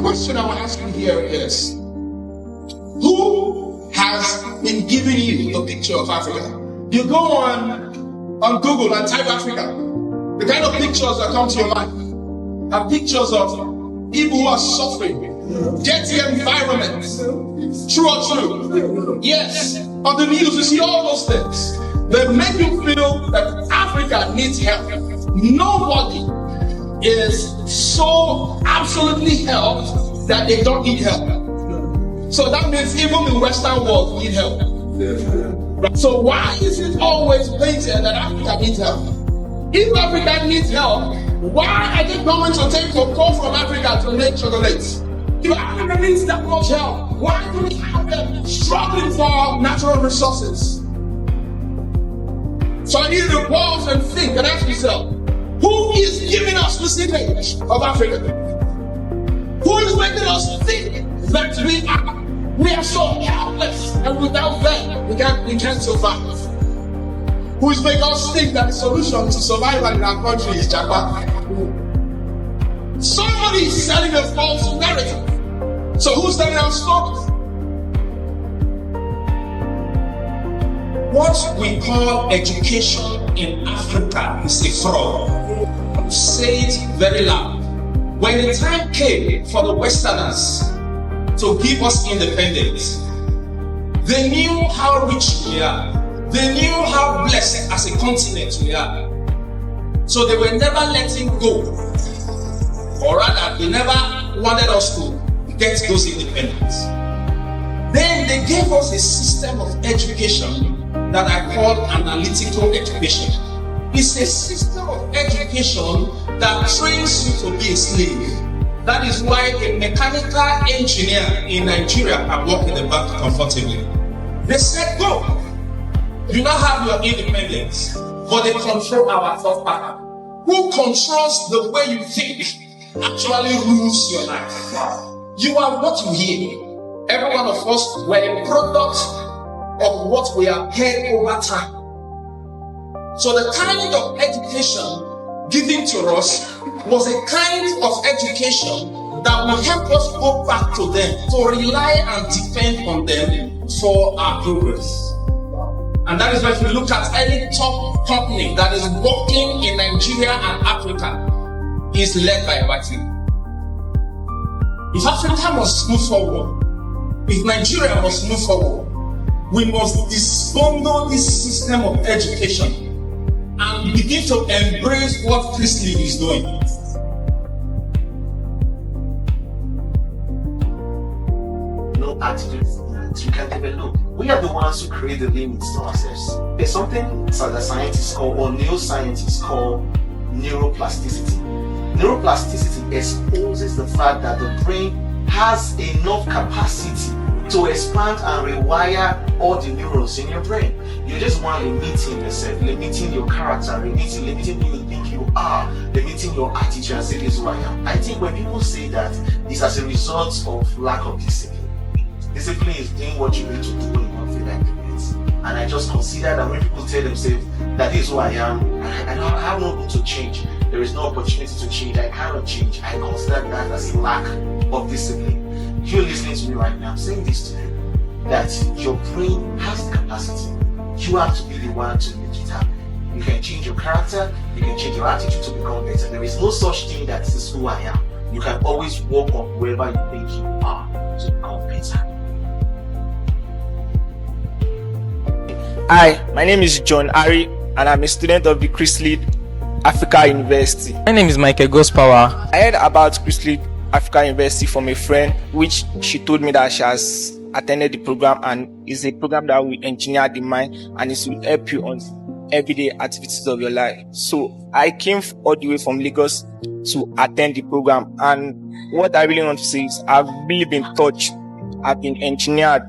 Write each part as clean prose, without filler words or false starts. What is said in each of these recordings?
Question I will ask you here is, who has been giving you the picture of Africa? You go on Google and type Africa. The kind of pictures that come to your mind are pictures of people who are suffering, dirty environments. True or true? Yes. On the news, you see all those things. They make you feel that Africa needs help. Nobody is so absolutely helped that they don't need help. So that means even the Western world need help. So why is it always painted that Africa needs help? If Africa needs help, why are they going to take cocoa from Africa to make chocolates? If Africa needs that much help, why do we have them struggling for natural resources? So I need to pause and think and ask yourself, who is giving us this image of Africa? Who is making us think that we are so helpless and without them we can't survive? Who is making us think that the solution to survival in our country is Japan? Somebody is selling a false narrative. So who's telling our stories? What we call education in Africa is a fraud. Say it very loud. When the time came for the Westerners to give us independence, they knew how rich we are. They knew how blessed as a continent we are. So they were never letting go. Or rather, they never wanted us to get those independence. Then they gave us a system of education that I call analytical education. It's a system of education that trains you to be a slave. That is why a mechanical engineer in Nigeria can work in the bank comfortably. They said, go. You now have your independence, but they control our thought pattern. Who controls the way you think actually rules your life. You are what you hear. Every one of us were a product of what we have heard over time. So the kind of education given to us was a kind of education that will help us go back to them, to rely and depend on them for our progress. And that is why if you look at any top company that is working in Nigeria and Africa, is led by a white man. If Africa must move forward, if Nigeria must move forward, we must disbundle this system of education and begin to embrace what Chrisley is doing. No attitudes that you can develop. We are the ones who create the limits to ourselves. There's something that scientists call, or neuroscientists call, neuroplasticity. Neuroplasticity exposes the fact that the brain has enough capacity to expand and rewire all the neurons in your brain. You just want limiting yourself, limiting your character, limiting who you think you are, limiting your attitude and say this is who I am. I think when people say that, it's as a result of lack of discipline. Discipline is doing what you need to do in 1 like minutes. And I just consider that when people tell themselves that this is who I am, I have no room to change. There is no opportunity to change. I cannot change. I consider that as a lack of discipline. You're listening to me right now. I'm saying this to you, that your brain has the capacity. You have to be the one to make it happen. You can change your character. You can change your attitude to become better. There is no such thing that this is who I am. You can always work on wherever you think you are to become better. Hi, my name is John Ari, and I'm a student of the Chrisley Africa University. My name is Michael Gospower. I heard about Chrisley Africa University from a friend, which she told me that she has attended the program, and it's a program that will engineer the mind and it will help you on everyday activities of your life. So I came all the way from Lagos to attend the program, and what I really want to say is I've really been touched. I've been engineered.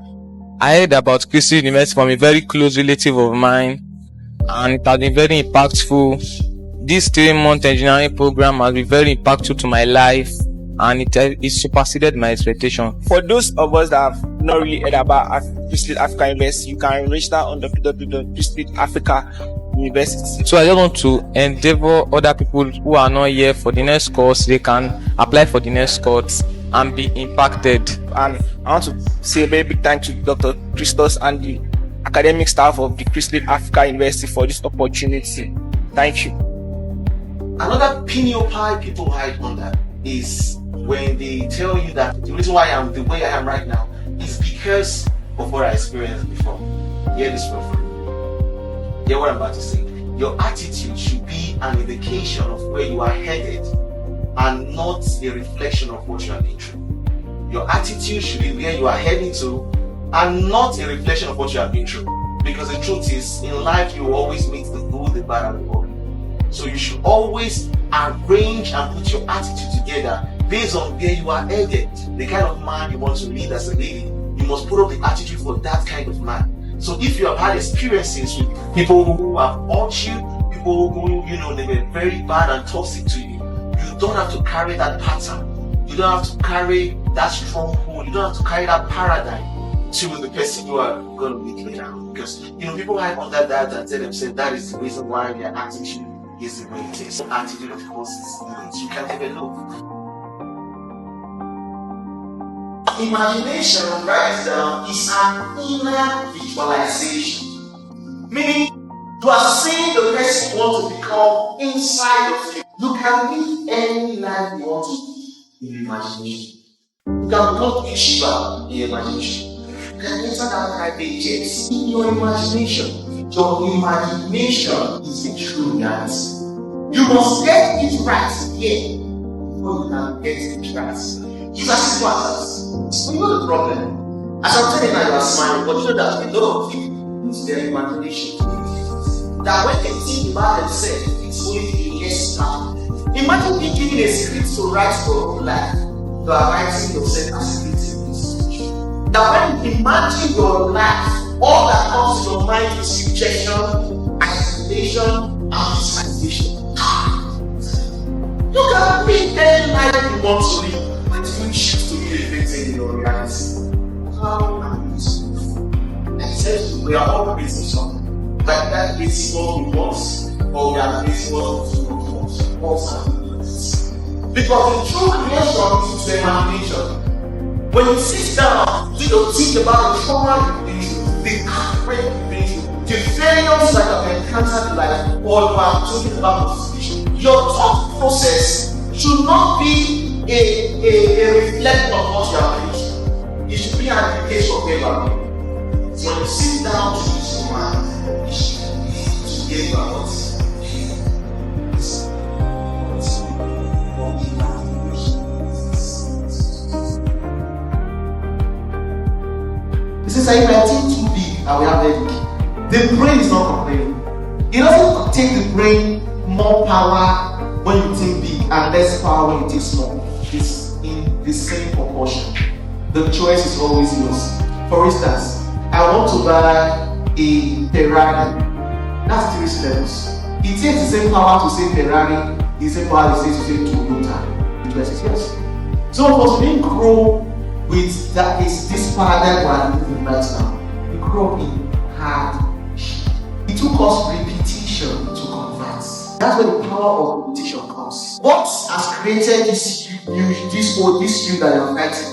I heard about Chrisley University from a very close relative of mine, and it has been very impactful. This 3-month engineering program has been very impactful to my life, and it superseded my expectation. For those of us that have not really heard about Chrisley Africa University, you can register on www.Chrisley Africa University. So I just want to endeavor other people who are not here for the next course, they can apply for the next course. and be impacted. And I want to say a very big thank you to Dr. Christos and the academic staff of the Chrisley Africa University for this opportunity. Thank you. Another pinio pie people hide under is when they tell you that the reason why I am the way I am right now is because of what I experienced before. Hear this one from me. Hear what I'm about to say. Your attitude should be an indication of where you are headed and not a reflection of what you have been through. Your attitude should be where you are heading to and not a reflection of what you have been through. Because the truth is, in life you will always meet the good, the bad, and the ugly. So you should always arrange and put your attitude together based on where you are headed. The kind of man you want to lead as a lady, you must put up the attitude for that kind of man. So if you have had experiences with people who have hurt you, people who, they were very bad and toxic to you, you don't have to carry that pattern. You don't have to carry that stronghold. You don't have to carry that paradigm to the person you are going to meet later. Because, people hide under that and tell themselves that is the reason why their attitude is the way it is. So attitude, of course, is innate. You can develop. Imagination, write it down, is an inner visualization. Meaning, you are seeing the person you want to become inside of you. You can live any life you want to in imagination. You can become Shiva in imagination. You can enter that private jet in your imagination. Your imagination is the true reality. You must get it right here before you can get it right. It's as simple as that. So you know the problem. As I'm telling you now, you are smiling, but you know that a lot of people use their imagination to do things. That when they think about themselves, it's only the yes part. Imagine being given a script to write for your own life. You are writing yourself as a script in this situation. That when you imagine your life, all that comes to your mind is rejection, isolation, and victimization. You can live any life you want to live, but you choose to be a victim in your reality. How amazing. Except we are all facing something. Like that facing what we want, or we are facing what we do not want. Also, because the true creation is the imagination. When you sit down, you think about the trauma you've been through, the heartbreak you've been through, the failures that have encountered in life, or you are talking about the situation. Your thought process should not be a reflection of what you have been through. It should be an indication of where you are going. So when you sit down to use your mind, it should be to get your thoughts. This is if I think too big, I will have headache. The brain is not complaining. It doesn't take the brain more power when you think big and less power when you think small. It's in the same proportion. The choice is always yours. For instance, I want to buy a Ferrari. That's 3 levels. It takes the same power to say Ferrari, the same power it takes to say Toyota. The choice is yes. So for me to grow with that is this paradigm we are living right now. We grow up in hard. It took us repetition to convert. That's where the power of repetition comes. What has created this you that you're fighting?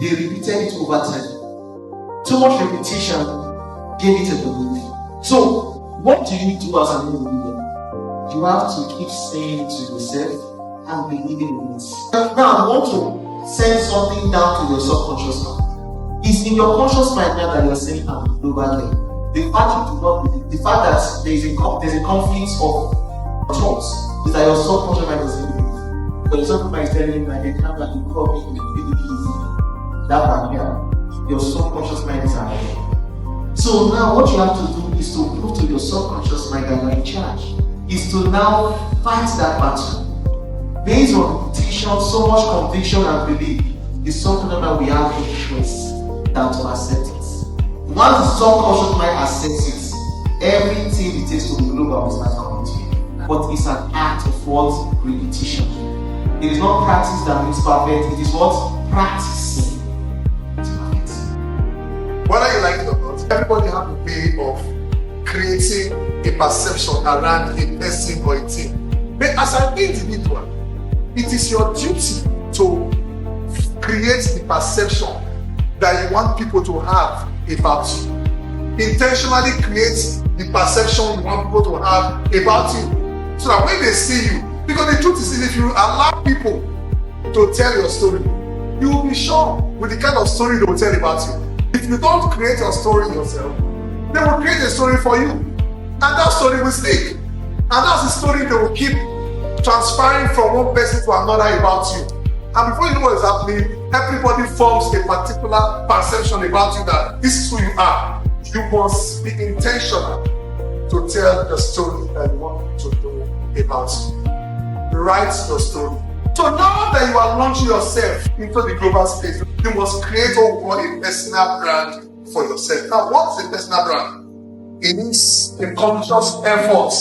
They repeated it over time. Too much repetition gave it a belief. So, what do you do as an individual? You have to keep saying it to yourself and believing in it. Now, I want to send something down to your subconscious mind. It's in your conscious mind now that you're saying, I'm over there. The fact that there's a conflict of thoughts is that your subconscious mind is saying, but your subconscious mind is telling you that they can't like you call me in the easy. That one here, your subconscious mind is aware. So now what you have to do is to prove to your subconscious mind that you're in charge. Is to now fight that battle. Based on repetition, so much conviction and belief is something that we have no choice than to accept it. Once the subconscious mind accepts it, everything it takes to be global will start coming to you. But it's an act of what? Repetition. It is not practice that makes perfect, it is what? Practicing. Whether you like it or not, everybody has a way of creating a perception around a person or a thing. But as an individual, it is your duty to create the perception that you want people to have about you. Intentionally create the perception you want people to have about you, so that when they see you, because the truth is, if you allow people to tell your story, you will be sure with the kind of story they will tell about you. If you don't create your story yourself, they will create a story for you, and that story will stick, and that's the story they will keep transferring from one person to another about you. And before you know what is happening, everybody forms a particular perception about you, that this is who you are. You must be intentional to tell the story that you want to do about you. Write your story. So now that you are launching yourself into the global space, you must create what we call a personal brand for yourself. Now, what's a personal brand? It is a conscious effort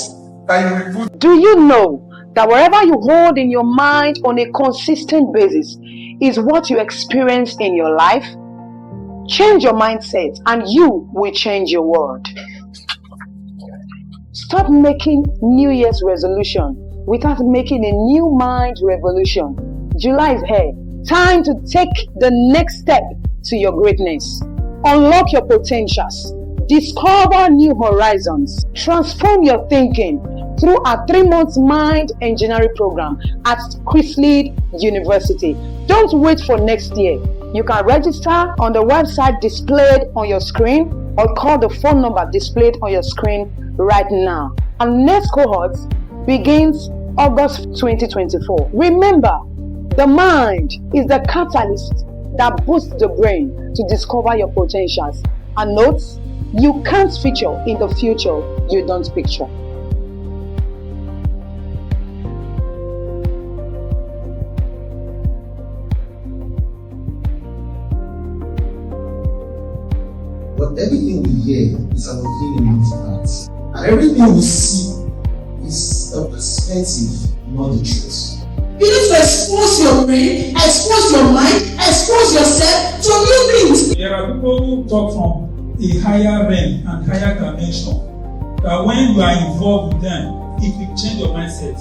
that you will put. Do you know that whatever you hold in your mind on a consistent basis is what you experience in your life? Change your mindset and you will change your world. Stop making New Year's resolution without making a new mind revolution. July is here. Time to take the next step to your greatness. Unlock your potentials. Discover new horizons. Transform your thinking through our 3-month mind engineering program at Chrislead University. Don't wait for next year. You can register on the website displayed on your screen or call the phone number displayed on your screen right now. Our next cohort begins August 2024. Remember, the mind is the catalyst that boosts the brain to discover your potentials. And note, you can't feature in the future you don't picture. But everything we hear is our opinion, not facts. And everything we see is a perspective, not the truth. You need to expose your brain, expose your mind, expose yourself to new things. There are people who talk from a higher realm and higher dimension, that when you are involved with them, it will change your mindset.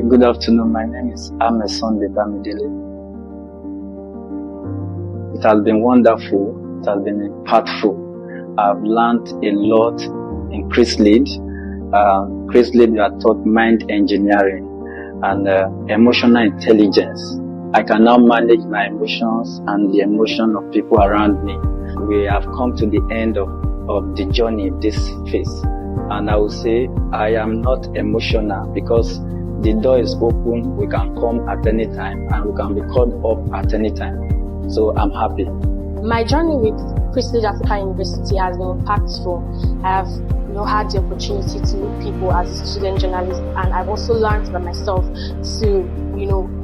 Good afternoon, my name is Ameson Bamidele. It has been wonderful, it has been impactful. I've learned a lot in Chrislead. Chrislead, you are taught mind engineering and emotional intelligence. I can now manage my emotions and the emotion of people around me. We have come to the end of the journey in this phase. And I will say I am not emotional because the door is open, we can come at any time and we can be called up at any time. So I'm happy. My journey with Chrislead Africa University has been impactful. I have had the opportunity to meet people as a student journalist, and I've also learned by myself to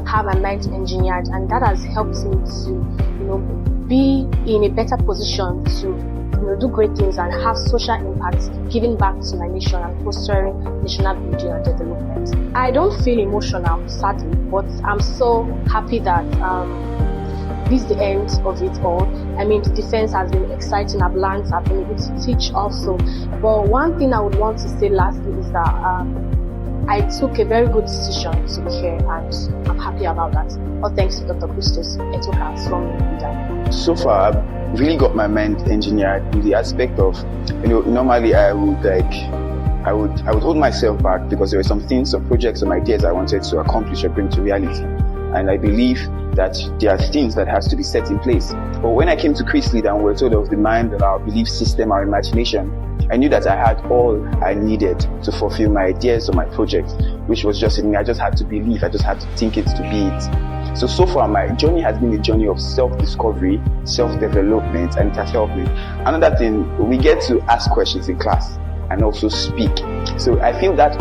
have my mind engineered, and that has helped me to be in a better position to do great things and have social impact, giving back to my nation and fostering national building and development. I don't feel emotional, sadly, but I'm so happy that this is the end of it all. I mean, the defense has been exciting. I've learned, I've been able to teach also. But one thing I would want to say lastly is that I took a very good decision to be here, and I'm happy about that. All thanks to Dr. Christos Etoka from Udai. So far, I've really got my mind engineered in the aspect of, normally I would hold myself back because there were some things, some projects, some ideas I wanted to accomplish or bring to reality. And I believe that there are things that has to be set in place. But when I came to Chrislead and we're told of the mind and our belief system, our imagination, I knew that I had all I needed to fulfill my ideas or my project, which was just in me. I just had to believe, I just had to think it to be it. So far, my journey has been a journey of self-discovery, self-development, and it has helped me. Another thing, we get to ask questions in class. and also speak. So I feel that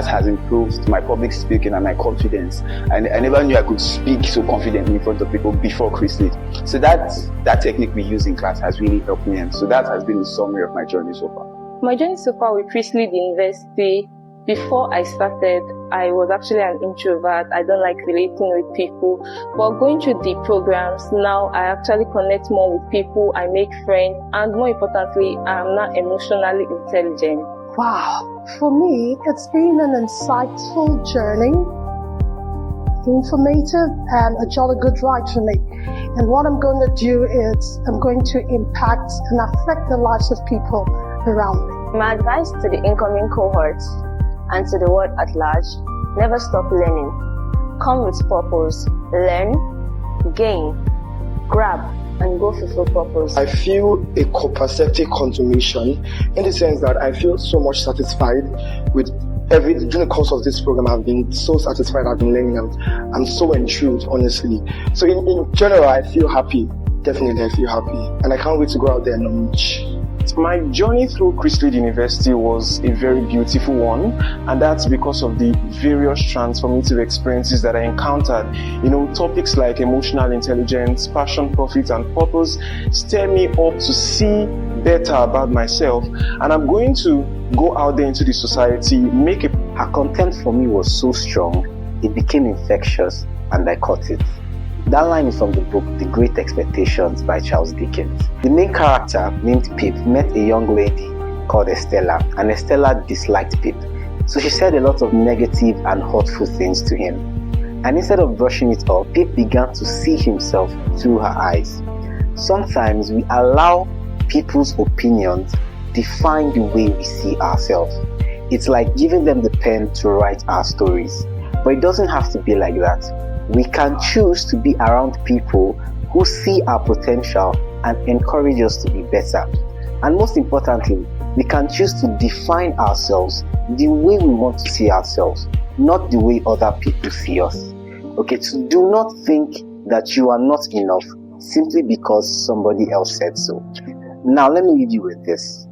has improved my public speaking and my confidence. And I never knew I could speak so confidently in front of people before ChrisLead. So that technique we use in class has really helped me, and so that has been the summary of my journey so far. My journey so far with ChrisLead University, before I started, I was actually an introvert. I don't like relating with people. But going through the programs, now I actually connect more with people, I make friends, and more importantly, I'm now emotionally intelligent. Wow, for me, it's been an insightful journey, informative, and a jolly good ride for me. And what I'm going to do is I'm going to impact and affect the lives of people around me. My advice to the incoming cohorts and to the world at large, never stop learning. Come with purpose, learn, gain, grab, and go fulfill purpose. I feel a copacetic consummation in the sense that I feel so much satisfied with during the course of this program. I've been so satisfied, I've been learning, I'm so enthused, honestly. So in general, I feel happy. Definitely, I feel happy. And I can't wait to go out there and launch. My journey through ChrisLead University was a very beautiful one, and that's because of the various transformative experiences that I encountered. Topics like emotional intelligence, passion, profit, and purpose stir me up to see better about myself, and I'm going to go out there into the society, make a... Her content for me was so strong, it became infectious, and I caught it. That line is from the book The Great Expectations by Charles Dickens. The main character, named Pip, met a young lady called Estella, and Estella disliked Pip. So she said a lot of negative and hurtful things to him. And instead of brushing it off, Pip began to see himself through her eyes. Sometimes we allow people's opinions define the way we see ourselves. It's like giving them the pen to write our stories. But it doesn't have to be like that. We can choose to be around people who see our potential and encourage us to be better. And most importantly, we can choose to define ourselves the way we want to see ourselves, not the way other people see us. Okay, so do not think that you are not enough simply because somebody else said so. Now let me leave you with this.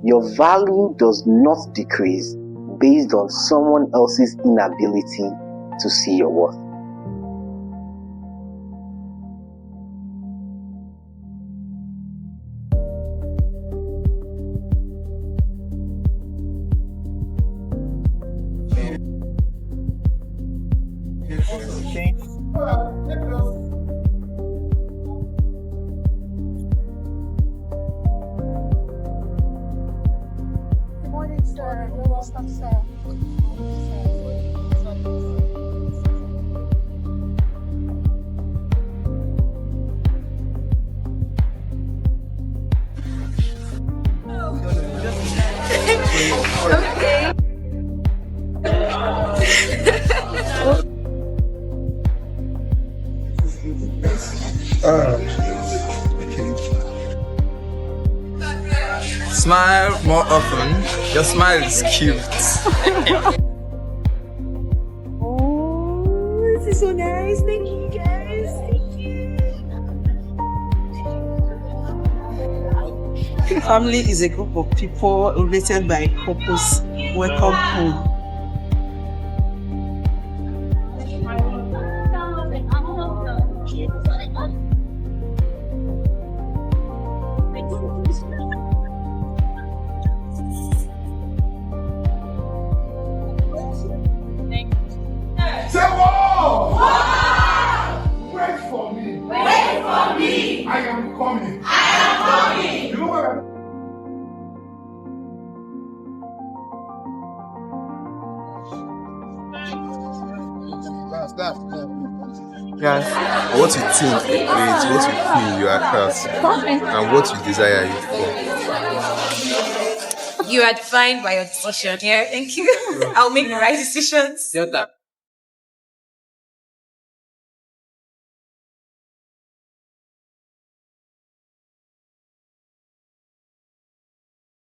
Your value does not decrease based on someone else's inability to see your worth. Smile more often. Your smile is cute. Oh, this is so nice. Thank you, guys. Thank you. Family is a group of people related by purpose. Welcome home. I am coming. You know what Yes. What you think is what you feel you are craft, and what you desire it for. You are defined by your decision. Yeah, thank you. I'll make the right decisions.